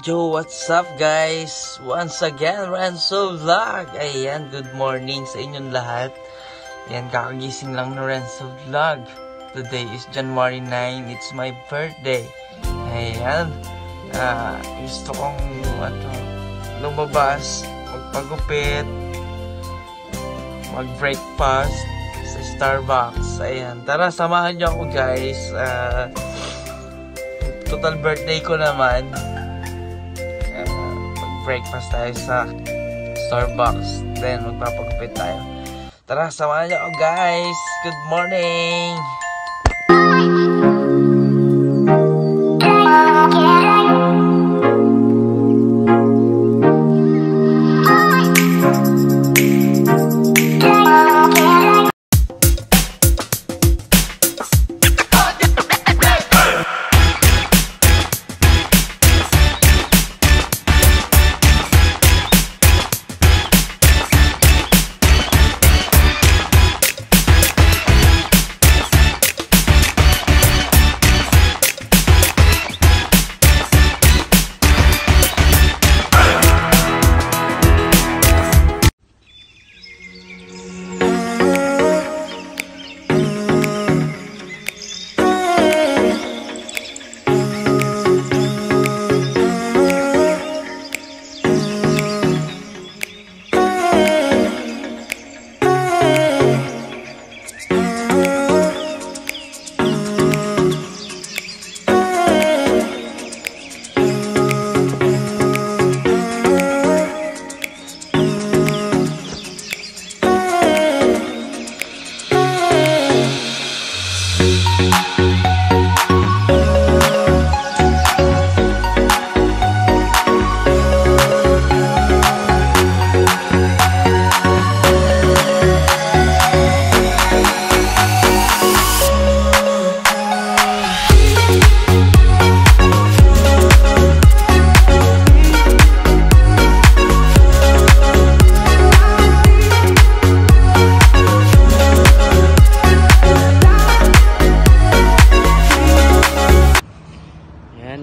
Yo, what's up guys? Once again, Renzo Vlog. Ayan, good morning sa inyong lahat. Ayan, kakagising lang ng Renzo Vlog. Today is January 9. It's my birthday. Ayan. Gusto kong lumabas, magpagupit, mag-breakfast sa Starbucks. Ayan, tara samahan niyo ako guys. Total birthday ko naman. Breakfast tayo sa Starbucks, then magpapagupit tayo. Tara, samahan niyo ako guys. Good morning.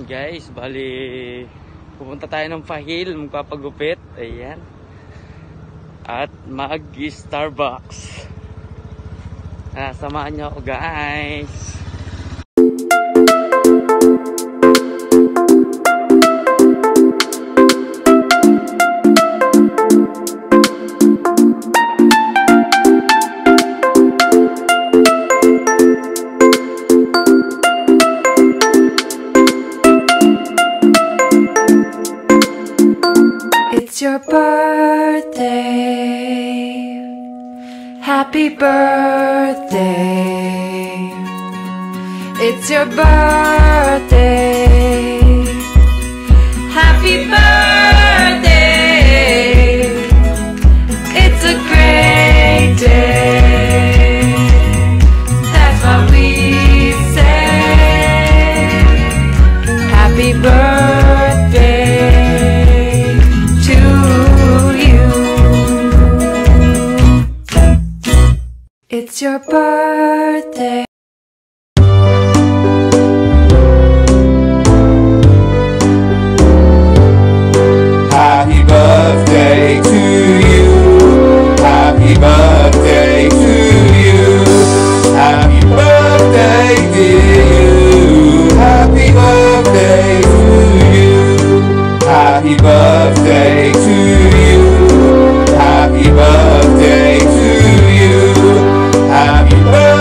Guys, bali pupunta tayo ng Fahil, magpapagupit. Ayan. At mag-Starbucks. Samahan niyo ako guys. It's your birthday. Happy birthday. It's your birthday. Happy birthday. It's a great day. That's what we say. Happy birthday. It's your birthday. Happy birthday to you. Happy birthday to you. Happy birthday dear you. Happy birthday to you. Happy birthday to you. Happy birthday to you. Happy birthday.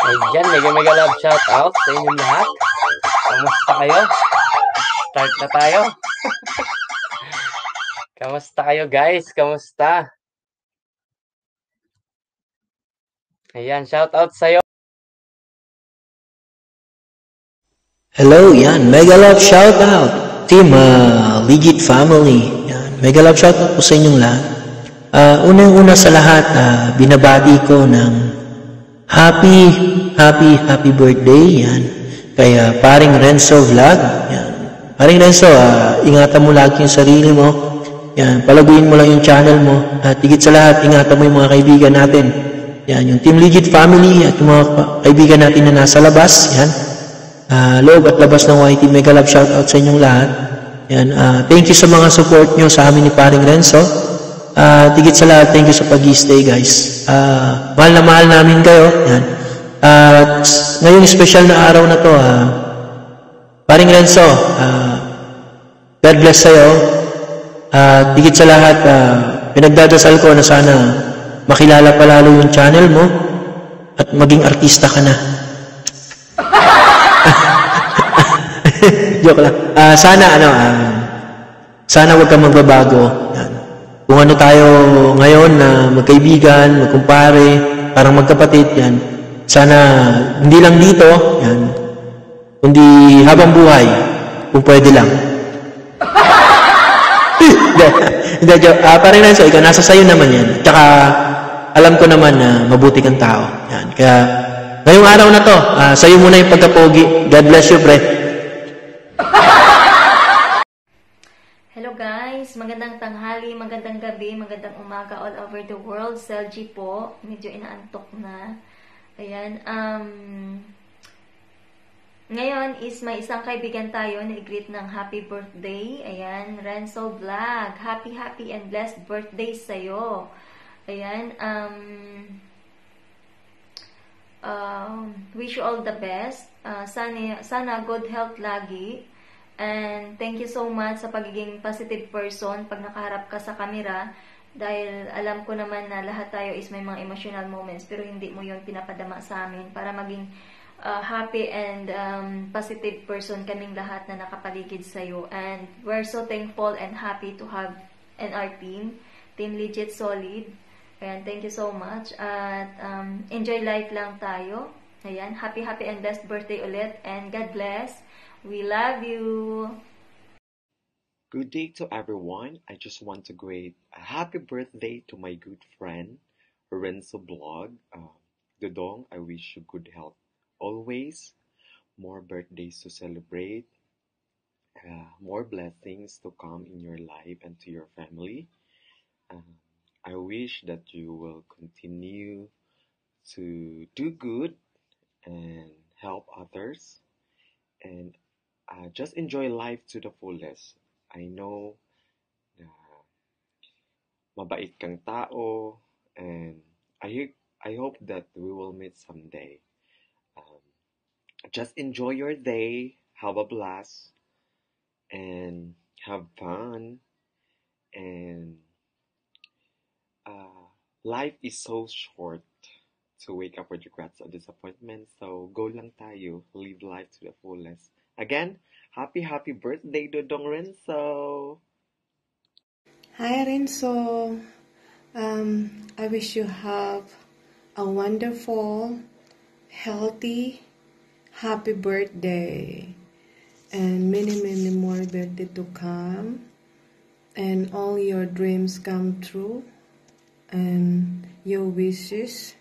Ayan, mega love shout out sa inyong lahat. Kamusta kayo? Start na tayo. Kamusta kayo guys? Kamusta? Ayan, shout out sa'yo. Hello, yan. Mega love shout out. Team Legit Family. Yan. Mega love shout out po sa inyong lahat. Unang-una sa lahat, binabati ko ng happy birthday. Yan. Kay paring Renzo Vlog. Yan. Paring Renzo, ingatan mo lagi yung sarili mo. Yan. Palaguin mo lang yung channel mo. At higit sa lahat, ingatan mo yung mga kaibigan natin. Yan. Yung Team Legit Family at yung mga kaibigan natin na nasa labas. Yan. Loob at labas ng YT, mega love shoutout sa inyong lahat. Yan, thank you sa mga support nyo sa amin ni paring Renzo. Tigit sa lahat, thank you sa pag-stay guys. Mahal na mahal namin kayo. Yan. Ngayong special na araw na to, paring Renzo, God bless sa'yo. Tigit sa lahat, pinagdadasal ko na sana makilala palalo yung channel mo at maging artista ka na. Joke lang. Sana wag kang magbabago. Yan. Kung ano tayo ngayon na magkaibigan, magkumpare, parang magkapatid, yan. Sana hindi lang dito, yan. Kundi habang buhay, kung pwede lang. Hindi, joke. Parang Renzo, ikaw, nasa sayo naman yan. Tsaka, alam ko naman na mabuti kang tao. Yan. Kaya, ngayong araw na to, sa'yo muna yung pagkapogi. God bless you, pre. Hello guys, magandang tanghali, magandang gabi, magandang umaga all over the world. Selji po, medyo inaantok na. Ayan, ngayon is may isang kaibigan tayo na i-greet ng happy birthday. Ayan, Renzo Vlog. Happy and blessed birthday sa'yo. Ayan, wish you all the best. Sana good health lagi. And thank you so much sa pagiging positive person pag nakaharap ka sa camera. Dahil alam ko naman na lahat tayo is may mga emotional moments, pero hindi mo yun pinapadama sa amin para maging happy and positive person kaming lahat na nakapaligid sa'yo. And we're so thankful and happy to have in our team Legit Solid. And thank you so much. At enjoy life lang tayo. Ayan, happy and blessed birthday ulit. And God bless. We love you. Good day to everyone. I just want to greet a happy birthday to my good friend, Renzo Vlog. Dodong, I wish you good health always. More birthdays to celebrate. More blessings to come in your life and to your family. I wish that you will continue to do good and help others. And just enjoy life to the fullest. I know na mabait kang tao, and I hope that we will meet someday. Just enjoy your day, have a blast, and have fun. And life is so short to wake up with regrets or disappointments. So go lang tayo, live life to the fullest. Again, happy birthday, Dodong Renzo! Hi, Renzo. I wish you have a wonderful, healthy, happy birthday. And many more birthday to come. And all your dreams come true. And your wishes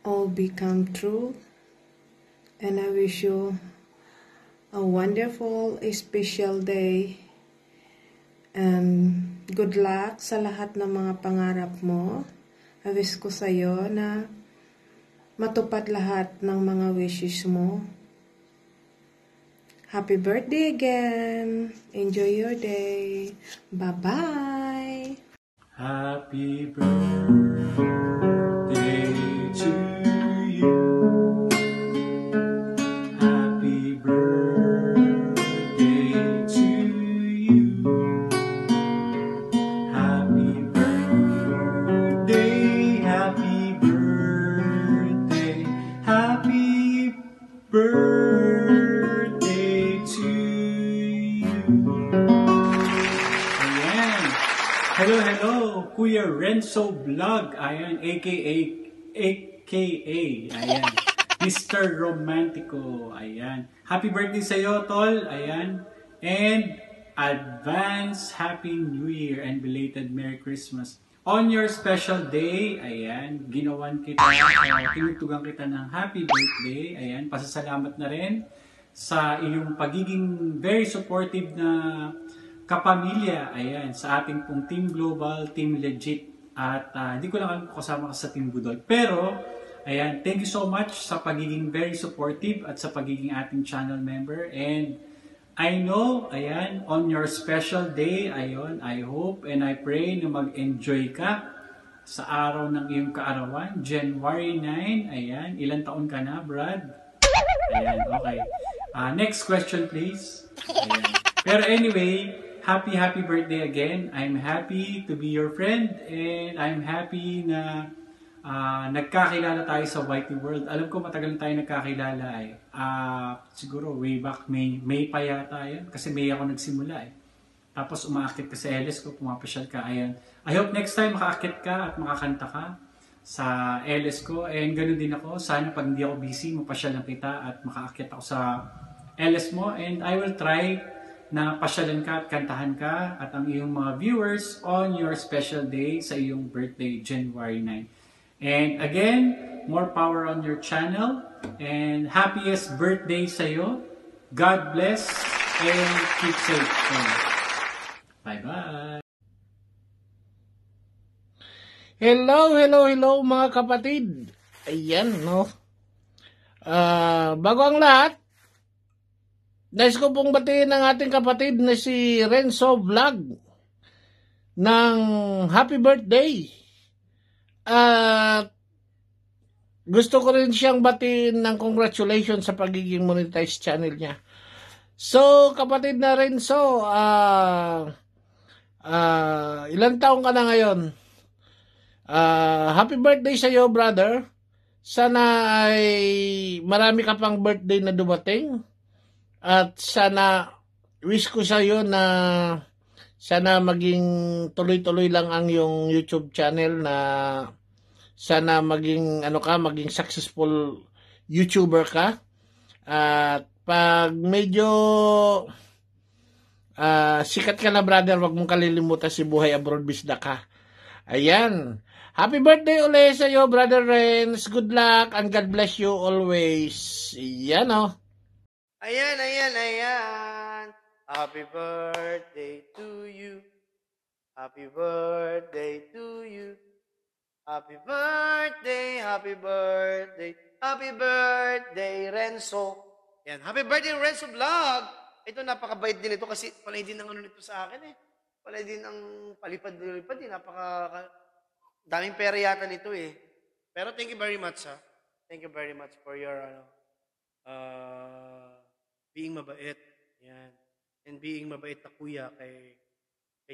all become true. And I wish you a wonderful, special day. And good luck sa lahat ng mga pangarap mo. I wish ko sa'yo na matupad lahat ng mga wishes mo. Happy birthday again. Enjoy your day. Bye-bye. Happy birthday to you. Happy birthday to you. Happy birthday, happy birthday. Renzo Vlog. Ayan, aka, ayan. Mr. Romantico. Ayan. Happy birthday sa'yo, Tol. Ayan. And advance Happy New Year and belated Merry Christmas. On your special day, ayan, ginawan kita, tinutugan kita ng happy birthday. Ayan, pasasalamat na rin sa iyong pagiging very supportive na kapamilya. Ayan, sa ating pong Team Global, Team Legit. At hindi ko lang alam kung kasama ka sa Team Budol. Pero, ayan, thank you so much sa pagiging very supportive at sa pagiging ating channel member. And I know, ayan, on your special day, ayon, I hope and I pray na mag-enjoy ka sa araw ng iyong kaarawan, January 9, ayan, ilang taon ka na, Brad? Ayan, okay. Next question, please. Ayan. Pero anyway, happy birthday again. I'm happy to be your friend and I'm happy na nagkakilala tayo sa YT World. Alam ko matagal na tayo nagkakilala eh. Siguro way back May pa yata yun. Kasi May ako nagsimula eh. Tapos umaakit ka sa LS ko, pumapasyal ka. Ayan. I hope next time makaakit ka at makakanta ka sa LS ko. And ganoon din ako. Sana pag hindi ako busy, mapasyal lang kita at makaakit ako sa LS mo. And I will try na pasyalan ka at kantahan ka at ang iyong mga viewers on your special day sa iyong birthday, January 9. And again, more power on your channel. And happiest birthday sa'yo. God bless and keep safe. Bye-bye. Hello mga kapatid. Ayan, no. Bago ang lahat, nais ko pong batiin ng ating kapatid na si Renzo Vlog ng happy birthday. At gusto ko rin siyang batiin ng congratulations sa pagiging monetized channel niya. So, kapatid na Renzo, ilang taong ka na ngayon? Happy birthday sa iyo, brother. Sana ay marami ka pang birthday na dumating. At sana, wish ko sa iyo na sana maging tuloy-tuloy lang ang yung YouTube channel, na sana maging maging successful YouTuber ka. At pag medyo sikat ka na, brother, wag mong kalilimutan si buhay abroad bisda ka. Ayan. Happy birthday ulit sa iyo, brother Renz. Good luck and God bless you always. Ayan, oh. Ayan. Happy birthday to you. Happy birthday to you. Happy birthday, happy birthday, happy birthday, Renzo. Yan, happy birthday, Renzo Vlog. Ito, napakabait din ito kasi palay din ang nito sa akin eh. Palay din ang palipad-lipad eh. Daming pera yata nito eh. Pero thank you very much ha. Thank you very much for your being mabait. Yan. And being mabait na kuya kay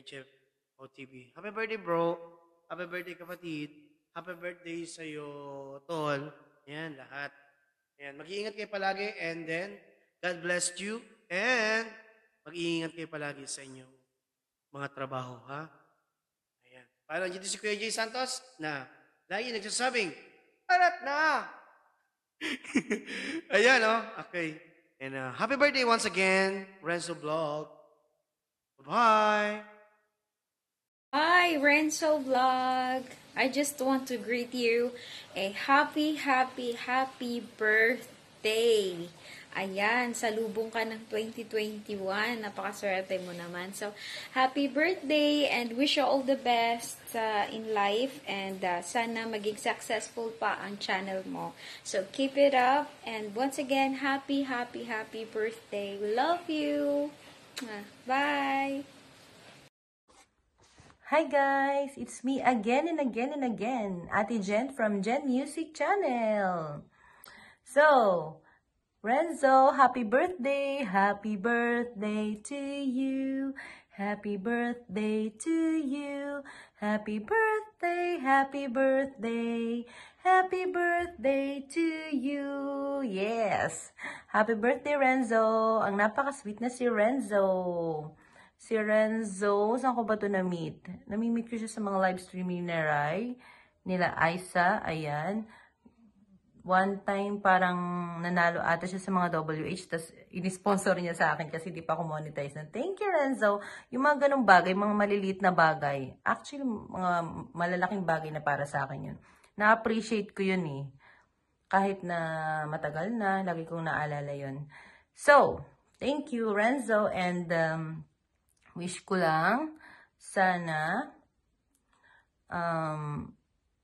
Chef OTV. Happy birthday, bro. Happy birthday, kapatid. Happy birthday sa'yo, tol. Yan, lahat. Yan, mag-iingat kayo palagi. And then, God bless you. And, mag-iingat kayo palagi sa inyong mga trabaho, ha? Ayan. Parang dito si Kuya Jay Santos na lagi nagsasabing, arat na! Ayan, oh. Okay. And happy birthday once again, Renzo Vlog. Bye-bye. Hi, Renzo Vlog. I just want to greet you a happy birthday. Ayan, salubong ka ng 2021. Napakaswerte mo naman. So, happy birthday and wish you all the best in life. And sana maging successful pa ang channel mo. So, keep it up. And once again, happy birthday. We love you. Bye. Hi guys! It's me again and again, Ate Jen from Jen Music Channel. So, Renzo, happy birthday! Happy birthday to you! Happy birthday to you! Happy birthday! Happy birthday! Happy birthday to you! Yes! Happy birthday, Renzo! Ang napaka-sweet na si Renzo! Si Renzo, saan ko ba ito na-meet? Nami-meet ko siya sa mga live streaming na Rai, nila Aiza, ayan. One time, parang nanalo ata siya sa mga WH, tapos in-sponsor niya sa akin kasi di pa ako monetize. Thank you, Renzo. Yung mga ganong bagay, mga maliliit na bagay. Actually, mga malalaking bagay na para sa akin yun. Na-appreciate ko yun eh. Kahit na matagal na, lagi kong naalala yun. So, thank you, Renzo. And wish ko lang, sana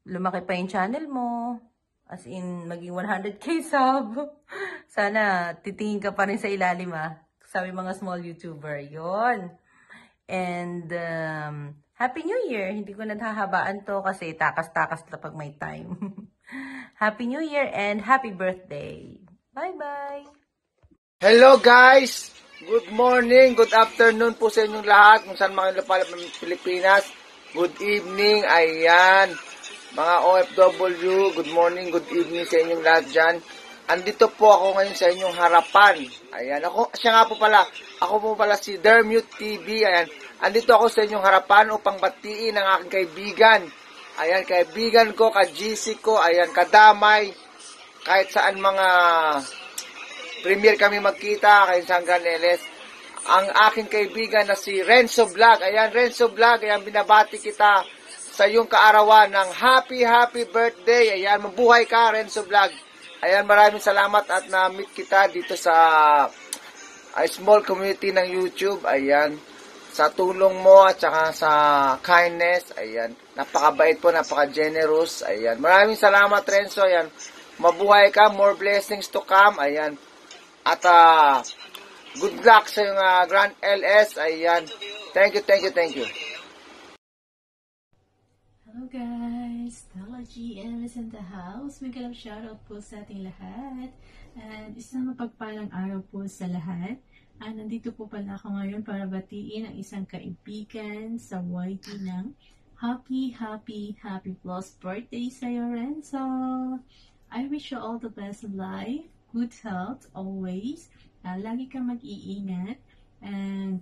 lumaki pa yung channel mo. As in, maging 100k sub. Sana, titingin ka pa rin sa ilalim sabi mga small YouTuber. Yon. And, Happy New Year. Hindi ko naghahabaan to kasi takas-takas na pag may time. Happy New Year and happy birthday. Bye-bye. Hello guys! Good morning, good afternoon po sa inyong lahat. Kung saan mga lapalap ng Pilipinas. Good evening, ayan. Mga OFW, good morning, good evening sa inyong lahat dyan. Andito po ako ngayon sa inyong harapan. Ayan, ako po pala si Dermute TV. Ayan, andito ako sa inyong harapan upang batiin ang aking kaibigan. Ayan, kaibigan ko, ka-GC ko, ayan, kadamay. Kahit saan mga premiere kami magkita, kahit saan ganeles. Ang aking kaibigan na si Renzo Vlog. Ayan, Renzo Vlog, ayan, binabati kita sa iyong kaarawan ng happy birthday. Ayan, mabuhay ka, Renzo Vlog. Ayan, maraming salamat at na-meet kita dito sa small community ng YouTube. Ayan, sa tulong mo at saka sa kindness. Ayan, napakabait po, napaka-generous. Ayan, maraming salamat, Renzo. Ayan, mabuhay ka, more blessings to come. Ayan, at good luck sa iyong Grand LS. Ayan, thank you. Hello guys! Stella GM is in the house. May galap shoutout po sa ating lahat. And isang mapagpalang araw po sa lahat. Nandito po pala ako ngayon para batiin ang isang kaibigan sa YT ng happy plus birthday sa'yo, Renzo! I wish you all the best in life, good health always. Lagi kang mag-iingat. And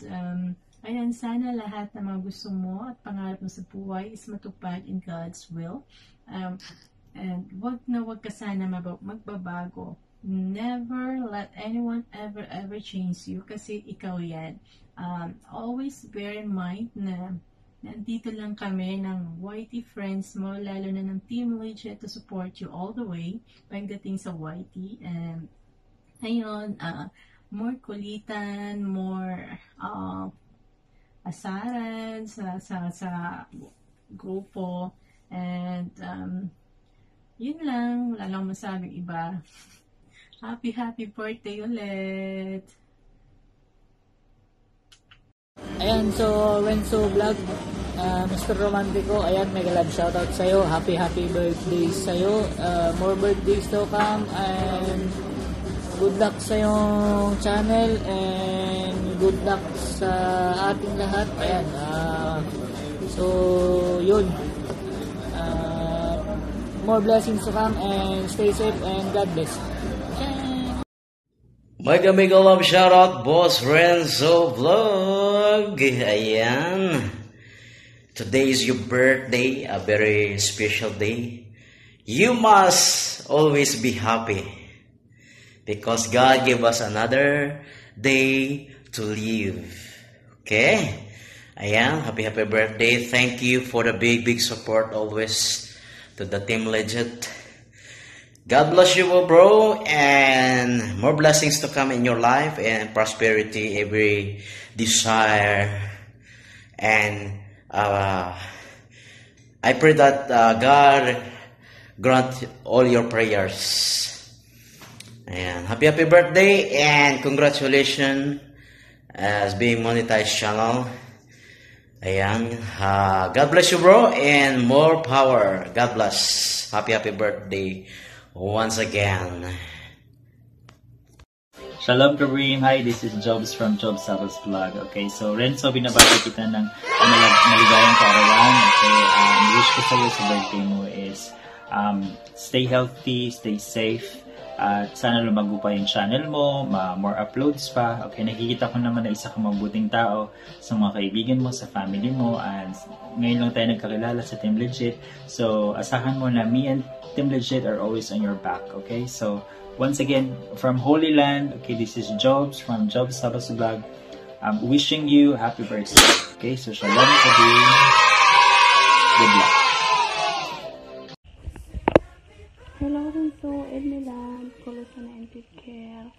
ayan, sana lahat ng mga gusto mo at pangarap mo sa buhay is matupad in God's will. And wag ka sana magbabago. Never let anyone ever change you kasi ikaw yan. Always bear in mind na nandito lang kami ng YT friends mo, lalo na ng Team Legit to support you all the way pagdating sa YT. And ayun, more kulitan, more asaran sa grupo, and yun lang, wala lang masabing iba. Happy birthday ulit. Ayan, so Renzo Vlog, Mr. Romantico, ayan, mega love shoutout sa'yo. Happy birthday sa'yo. More birthdays to come, and good luck sa iyong channel, and good luck sa ating lahat. Ayan, so yun, more blessings to come, and stay safe, and God bless. Mega love shoutout, Boss Renzo Vlog. Ayan, today is your birthday, a very special day. You must always be happy because God gave us another day to live. Okay? Ayan, happy birthday. Thank you for the big support always to the Team Legit. God bless you, bro, and more blessings to come in your life, and prosperity, every desire. And I pray that God grant all your prayers. And happy birthday, and congratulations as being monetized channel. Ayan, God bless you, bro, and more power. God bless. Happy birthday once again. Shalom Kareem, hi, this is Jobs from Jobs Saros Vlog. Okay, so Renzo, binabati kita ng maligayang kaarawan. Okay, wish ko sa'yo sa birthday mo is stay healthy, stay safe, At sana lumago pa yung channel mo, more uploads pa. Okay, nakikita ko naman na isa kang mabuting tao sa mga kaibigan mo, sa family mo. And ngayon lang tayo nagkakilala sa Team Legit. So, asahan mo na me and Team Legit are always on your back. Okay, so once again, from Holy Land, okay, this is Jobs from Jobs Saros Vlog. I'm wishing you happy birthday. Okay, so shalom kadim. Good luck. Hello, Renzo, Edmilad, Kulusa na and take care.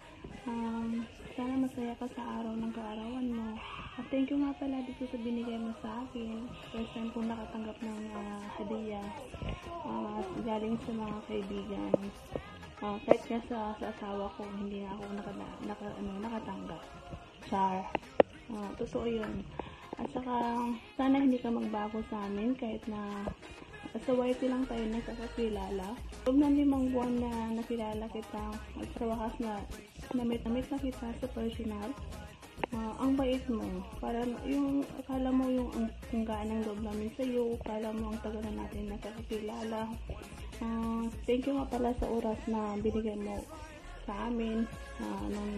Sana masaya ka sa araw ng kaarawan mo. At thank you nga pala dito sa binigay mo sa akin. First time kong nakatanggap ng hadiah. Galing sa mga kaibigan. Kahit nga sa asawa ko, hindi na ako nakatanggap. Char. Totoo yun. At saka, sana hindi ka magbago sa amin kahit na sa YT lang tayo nagkakakilala. Loob ng 5 buwan na nakilala kita at sa wakas na namit na kita sa personal. Ang bait mo. Para yung, akala mo yung ang gaan ng loob namin sa iyo. Akala mo ang tagal na natin nagkakakilala. Thank you nga pala sa oras na binigay mo sa amin nung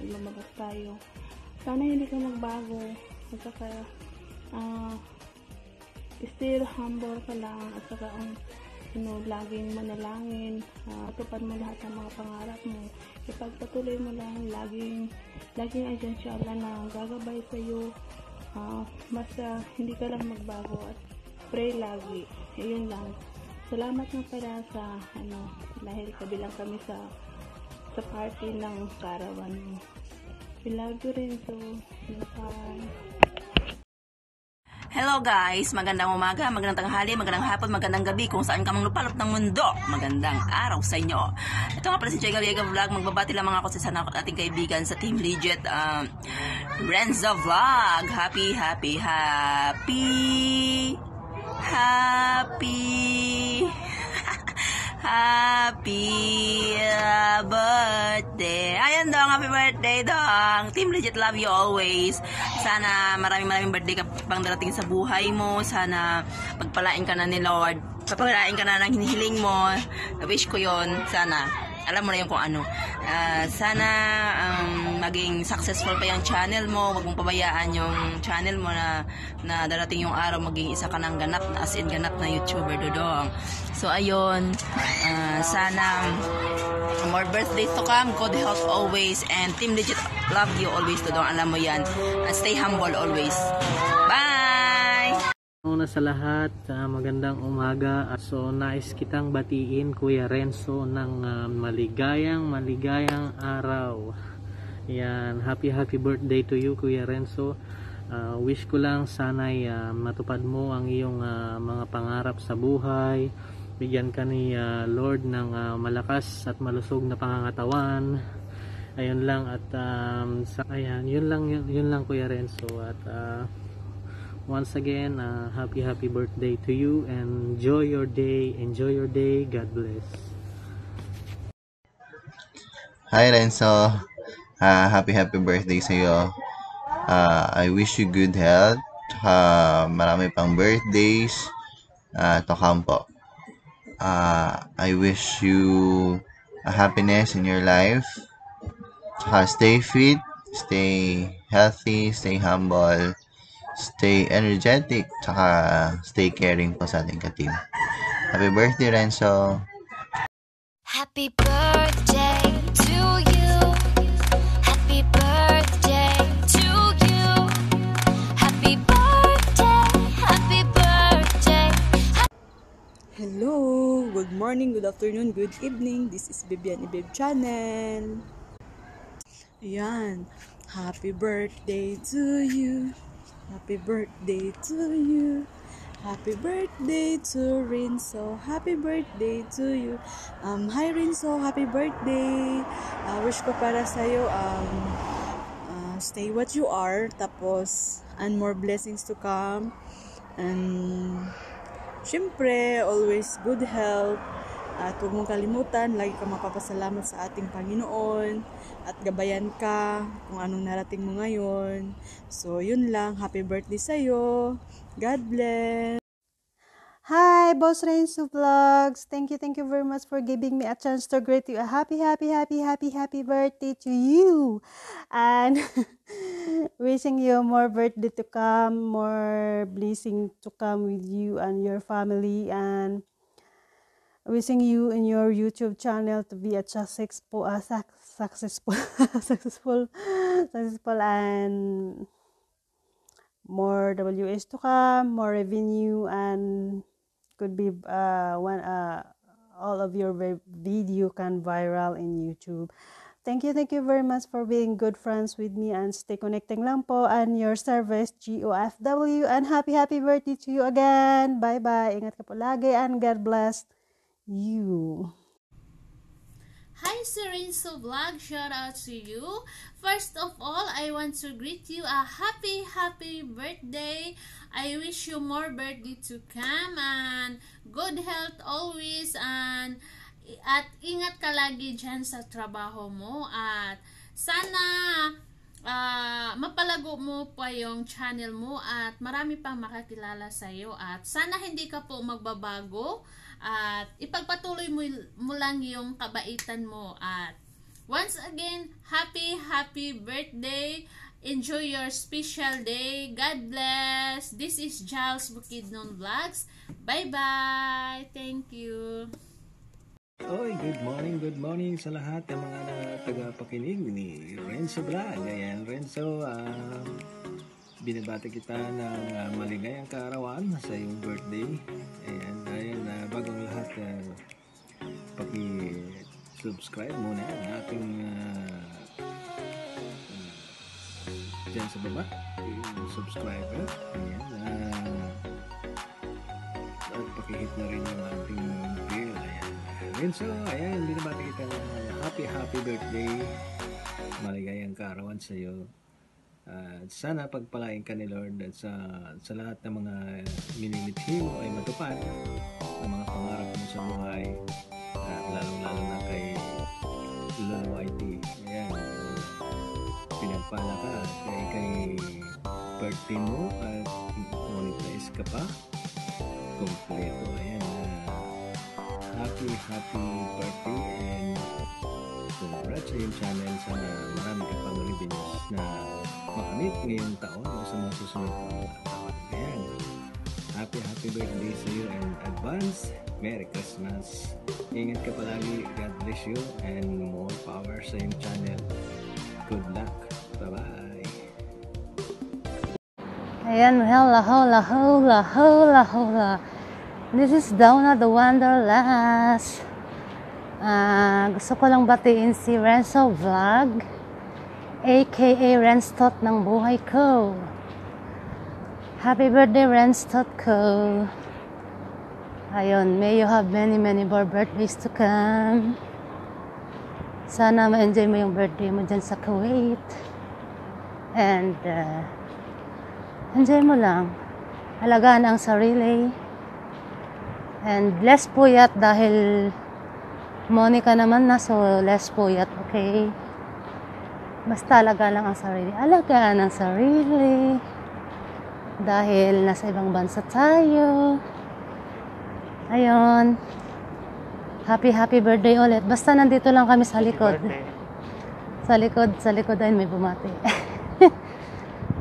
lumabas tayo. Sana hindi ka magbago. At saka still humble ka lang. At saka laging manalangin. Tupad mo lahat ng mga pangarap mo. Ipagpatuloy mo lang. Laging andyan siya Allah na gagabay sa iyo. Basta hindi ka lang magbago at pray lagi. Ayun lang. Salamat na pala sa dahil kabilang kami sa party ng karawan mo. I love you rin, so bye. Hello guys, magandang umaga, magandang tanghali, magandang hapon, magandang gabi kung saan ka mang lupalop ng mundo. Magandang araw sa inyo. Ito nga pala si Joy Gaviega Vlog. Magbabati lamang ako sa sana ating kaibigan sa Team Legit, Renzo Vlog. Happy birthday. Ayan dong, happy birthday dong. Team Legit, love you always. Sana maraming birthday ka pang darating sa buhay mo. Sana pagpalain ka na ni Lord. Pagpalain ka na ng hinihiling mo. Wish ko yon. Sana alam mo na yung kung ano. Sana maging successful pa yung channel mo. Huwag mong pabayaan yung channel mo na darating yung araw maging isa ka ng ganap, as in ganap na YouTuber, dodong. So ayun, sana more birthdays to come, good health always, and Team Legit love you always, dodong. Alam mo yan. Stay humble always. Bye! Una sa lahat, magandang umaga. So nais kitang batiin Kuya Renzo ng maligayang araw. Yan, happy birthday to you Kuya Renzo. Wish ko lang sana'y matupad mo ang iyong mga pangarap sa buhay. Bigyan ka ni Lord ng malakas at malusog na pangangatawan. Ayun lang at ayan, yun lang Kuya Renzo. At once again, happy birthday to you, and enjoy your day. God bless. Hi Renzo, happy birthday sa iyo. I wish you good health, marami pang birthdays to come po. I wish you happiness in your life. Stay fit, stay healthy, stay humble, stay energetic, tsaka stay caring po sa ating ka-team. Happy birthday, Renzo! Happy birthday to you. Happy birthday to you. Happy birthday. Hello! Good morning, good afternoon, good evening. This is Bibian Ibib Channel. Ayan. Happy birthday to you. Happy birthday to you. Happy birthday to Renzo. Happy birthday to you. Hi Renzo, happy birthday. Wish ko para sa'yo, stay what you are. Tapos, and more blessings to come. And, syempre, always good health. At huwag mong kalimutan, lagi ka mapapasalamat sa ating Panginoon at gabayan ka kung anong narating mo ngayon. So, yun lang. Happy birthday sa'yo. God bless. Hi, Boss Renzo Vlogs. Thank you very much for giving me a chance to greet you. A happy birthday to you. And wishing you more birthday to come, more blessing to come with you and your family, and wishing you in your YouTube channel to be a successful, successful, and more WS to come, more revenue, and could be all of your video can viral in YouTube. Thank you very much for being good friends with me, and stay connecting lang po, and your service GOFW, and happy birthday to you again. Bye. Ingat ka po lagi, and God bless you. Hi, Serenso Vlog. Shout out to you. First of all, I want to greet you a happy birthday. I wish you more birthday to come and good health always, and at ingat ka lagi dyan sa trabaho mo, at sana mapalago mo pa yung channel mo at marami pang makakilala sa'yo, at sana hindi ka po magbabago at ipagpatuloy mo lang yung kabaitan mo. At once again, happy birthday. Enjoy your special day. God bless. This is Giles Bukidnon Vlogs. Bye. Thank you. Oy, good morning sa lahat ng mga tagapakinig ni Renzo Vlog. Ayan, Renzo, binabati kita ng maligayang kaarawan sa iyong birthday. Ayan, bagong lahat, paki-subscribe muna ang ating dyan sa baba, yung subscriber. Ayan, at pakihit na rin yung ating bell. Ayan, so, ayan, binabati kita ng happy birthday. Maligayang kaarawan sa iyo. Sana pagpalain ka ni Lord at sa lahat ng mga minimithi mo ay matupad ang mga pangarap mo sa buhay, at lalong-lalo na kay Lolo Whitey. Ayan, pinagpala ka kay birthday mo at monetize ka pa kompleto. Ayan, happy birthday, and congrats sa iyong channel. Sana marami ka pang revenues na makamit ngayong taon o sa mga susunod na taon. Ayan, happy birthday sa iyo and advance Merry Christmas. Ingat ka palagi. God bless you and more power sa iyong channel. Good luck. Bye. Ayan, hola. This is Donna the Wanderlust. Gusto ko lang batiin si Renzo Vlog, aka Renstot ng buhay ko. Happy birthday, Renstot ko. Ayun, may you have many more birthdays to come. Sana ma-enjoy mo yung birthday mo dyan sa Kuwait. And enjoy mo lang. Alagaan ang sarili. And less puyat dahil Monica naman na, so less puyat, okay? Basta alagaan lang ang sarili. Alagaan ang sarili. Dahil nasa ibang bansa tayo. Ayun. Happy birthday ulit. Basta nandito lang kami sa likod. Sa likod ay may bumati.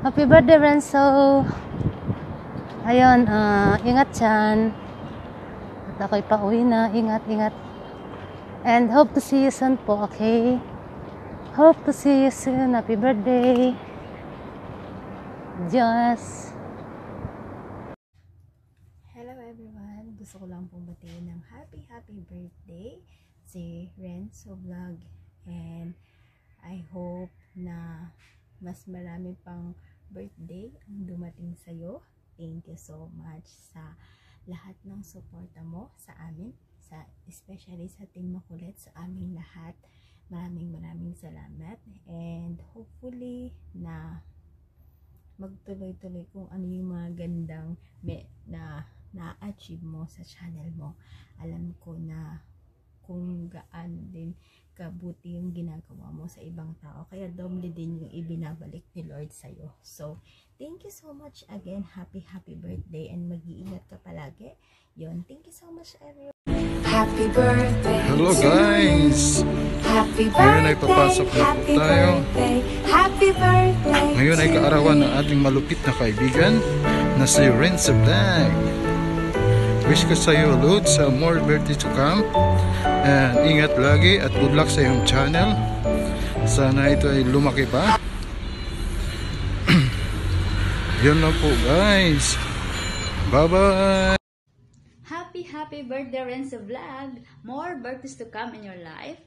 Happy birthday, Renzo. Ayun, ingat dyan. At ako'y pauwi na. Ingat. And hope to see you soon po, okay? Hope to see you soon. Happy birthday. Diyos. Hello everyone. Gusto ko lang pong batiin ng happy birthday si Renzo Vlog. And I hope na mas marami pang birthday ang dumating sa'yo. Thank you so much sa lahat ng suporta mo sa amin, especially sa Team Makulit, sa aming lahat. Maraming salamat, and hopefully na magtuloy-tuloy kung ano yung mga gandang na na-achieve mo sa channel mo. Alam ko na kung gaano din kabuti yung ginagawa mo sa ibang tao. Kaya doble din yung ibinabalik ni Lord sa'yo. So, thank you so much again. Happy birthday and mag-iingat ka palagi. Yun, thank you so much everyone. Happy birthday. Hello guys! Ngayon ay papasok na po tayo. Happy birthday. Ngayon ay kaarawan ng ating malupit na kaibigan na si Renzo Vlog. Wish ko sa iyo, Lord, sa more birthday to come. And ingat lagi at good luck sa iyong channel. Sana ito ay lumaki pa. Yun na po guys. Bye-bye! Happy birthday, Renzo Vlog. More birthdays to come in your life.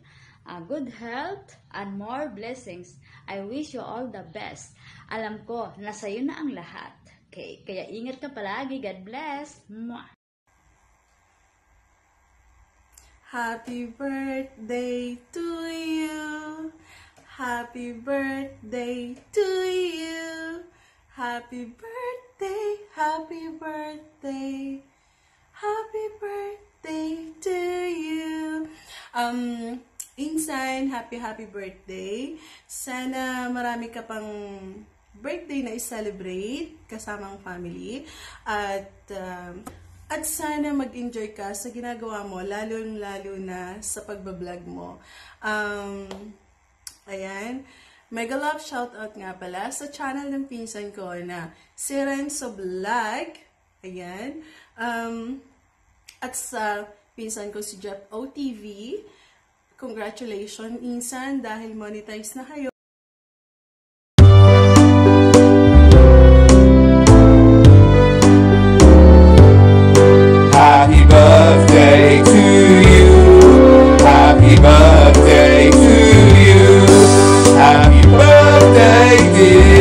Good health and more blessings. I wish you all the best. Alam ko, nasa iyo na ang lahat. Okay, kaya ingat ka palagi. God bless. Mwah! Happy birthday to you. Happy birthday to you. Happy birthday, happy birthday. Happy birthday to you. Insan, happy birthday. Sana marami ka pang birthday na i-celebrate kasamang family. At sana mag-enjoy ka sa ginagawa mo, lalo na sa pagbablog mo. Ayan. Mega love shoutout nga pala sa channel ng pinsan ko na si Renzo Vlog. Ayan. At sa pinsan ko si Jeff OTV. Congratulations, insan, dahil monetize na kayo. Happy birthday to you. Happy birthday to you. Happy birthday, dear.